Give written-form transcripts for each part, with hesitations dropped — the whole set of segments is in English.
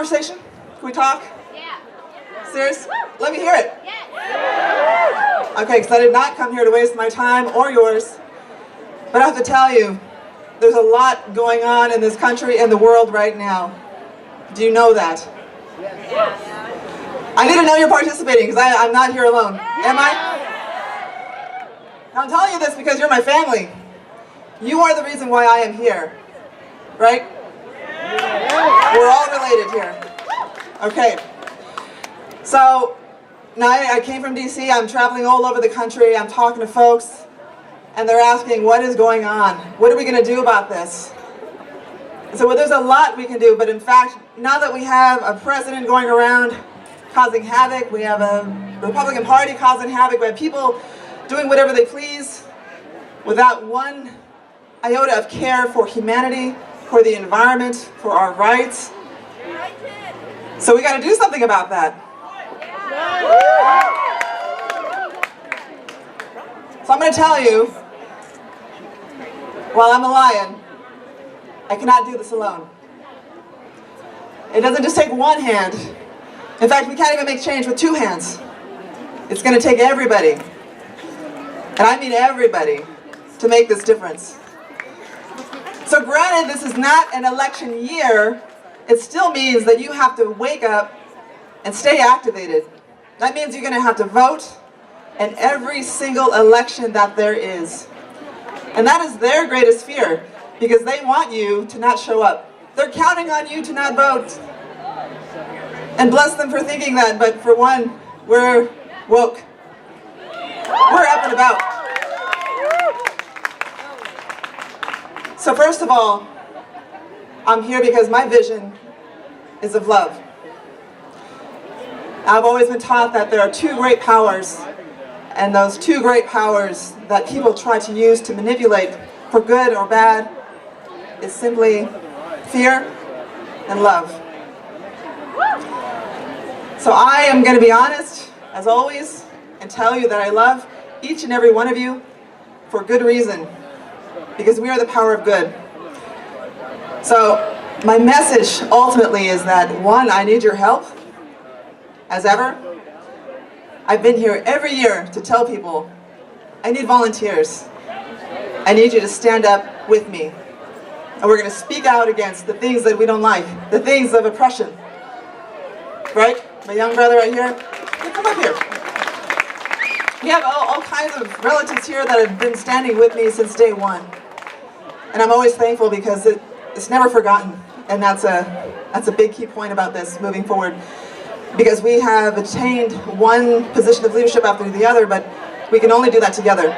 conversation? Can we talk? Yeah. Serious? Let me hear it. Yes. Okay, because I did not come here to waste my time or yours. But I have to tell you, there's a lot going on in this country and the world right now. Do you know that? I need to know you're participating because I'm not here alone. Am I? I'm telling you this because you're my family. You are the reason why I am here. Right? We're all related here. Okay. So, now I came from DC. I'm traveling all over the country. I'm talking to folks. And they're asking, what is going on? What are we going to do about this? So well, there's a lot we can do, but in fact, now that we have a president going around causing havoc, we have a Republican Party causing havoc, we have people doing whatever they please without one iota of care for humanity, for the environment, for our rights. So we got to do something about that. So I'm going to tell you, while I'm a lion, I cannot do this alone. It doesn't just take one hand. In fact, we can't even make change with two hands. It's going to take everybody, and I mean everybody, to make this difference. So granted, this is not an election year, it still means that you have to wake up and stay activated. That means you're going to have to vote in every single election that there is. And that is their greatest fear, because they want you to not show up. They're counting on you to not vote. And bless them for thinking that, but for one, we're woke. We're up and about. So first of all, I'm here because my vision is of love. I've always been taught that there are two great powers, and those two great powers that people try to use to manipulate for good or bad is simply fear and love. So I am going to be honest, as always, and tell you that I love each and every one of you for good reason, because we are the power of good. So my message ultimately is that, one, I need your help, as ever. I've been here every year to tell people, I need volunteers. I need you to stand up with me. And we're going to speak out against the things that we don't like, the things of oppression. Right? My young brother right here, come up here. We have all kinds of relatives here that have been standing with me since day one. And I'm always thankful because it's never forgotten. And that's a big key point about this moving forward. Because we have attained one position of leadership after the other, but we can only do that together.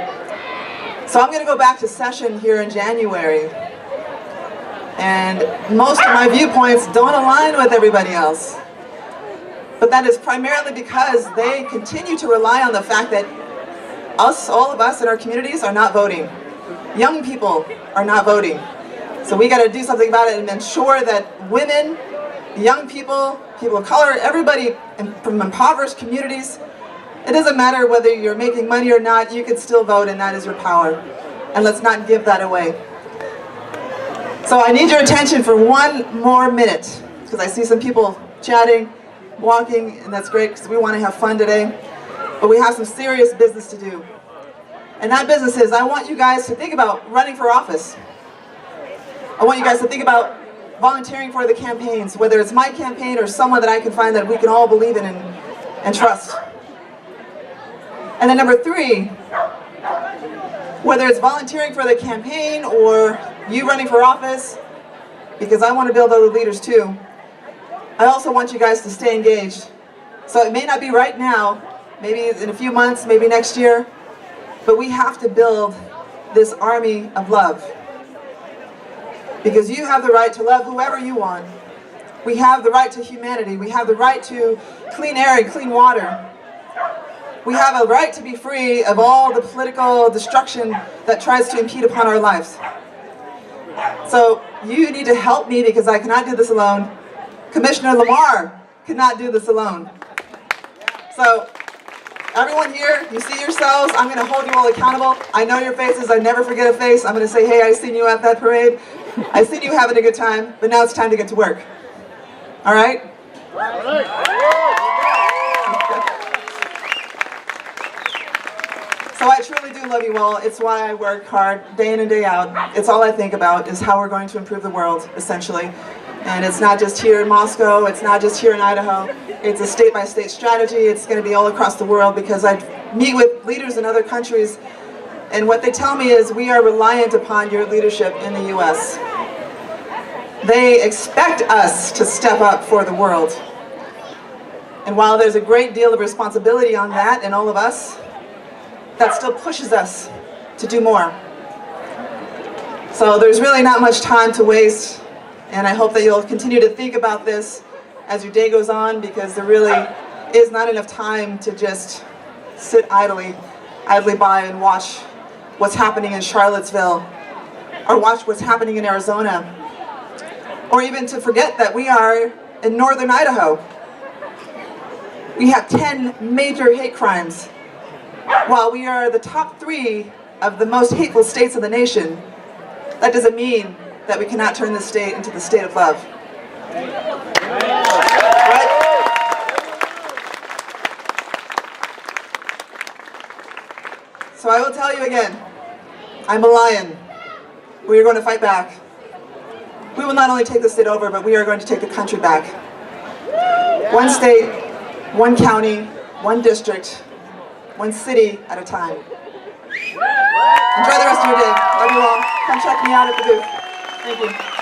So I'm going to go back to session here in January. And most of my viewpoints don't align with everybody else. But that is primarily because they continue to rely on the fact that all of us in our communities are not voting. Young people are not voting. So we got to do something about it and ensure that women, young people, people of color, everybody from impoverished communities, it doesn't matter whether you're making money or not, you can still vote, and that is your power. And let's not give that away. So I need your attention for one more minute, because I see some people chatting, walking, and that's great because we want to have fun today. But we have some serious business to do. And that business is, I want you guys to think about running for office. I want you guys to think about volunteering for the campaigns, whether it's my campaign or someone that I can find that we can all believe in and trust. And then number three, whether it's volunteering for the campaign or you running for office, because I want to build other leaders too, I also want you guys to stay engaged. So it may not be right now, maybe in a few months, maybe next year, but we have to build this army of love. Because you have the right to love whoever you want. We have the right to humanity. We have the right to clean air and clean water. We have a right to be free of all the political destruction that tries to impede upon our lives. So you need to help me because I cannot do this alone. Commissioner Lamar cannot do this alone. So everyone here, you see yourselves, I'm going to hold you all accountable. I know your faces, I never forget a face. I'm going to say, hey, I seen you at that parade. I seen you having a good time, but now it's time to get to work. All right? So I truly do love you all. It's why I work hard day in and day out. It's all I think about is how we're going to improve the world, essentially. And it's not just here in Moscow, it's not just here in Idaho. It's a state-by-state strategy. It's going to be all across the world because I meet with leaders in other countries, and what they tell me is we are reliant upon your leadership in the U.S. They expect us to step up for the world. And while there's a great deal of responsibility on that and all of us, that still pushes us to do more. So there's really not much time to waste, and I hope that you'll continue to think about this as your day goes on, because there really is not enough time to just sit idly by and watch what's happening in Charlottesville, or watch what's happening in Arizona, or even to forget that we are in northern Idaho. We have 10 major hate crimes. While we are the top 3 of the most hateful states in the nation, that doesn't mean that we cannot turn this state into the state of love. Right? So I will tell you again, I'm a lion. We are going to fight back. We will not only take the state over, but we are going to take the country back. One state, one county, one district, one city at a time. Enjoy the rest of your day. Love you all. Come check me out at the booth. Thank you.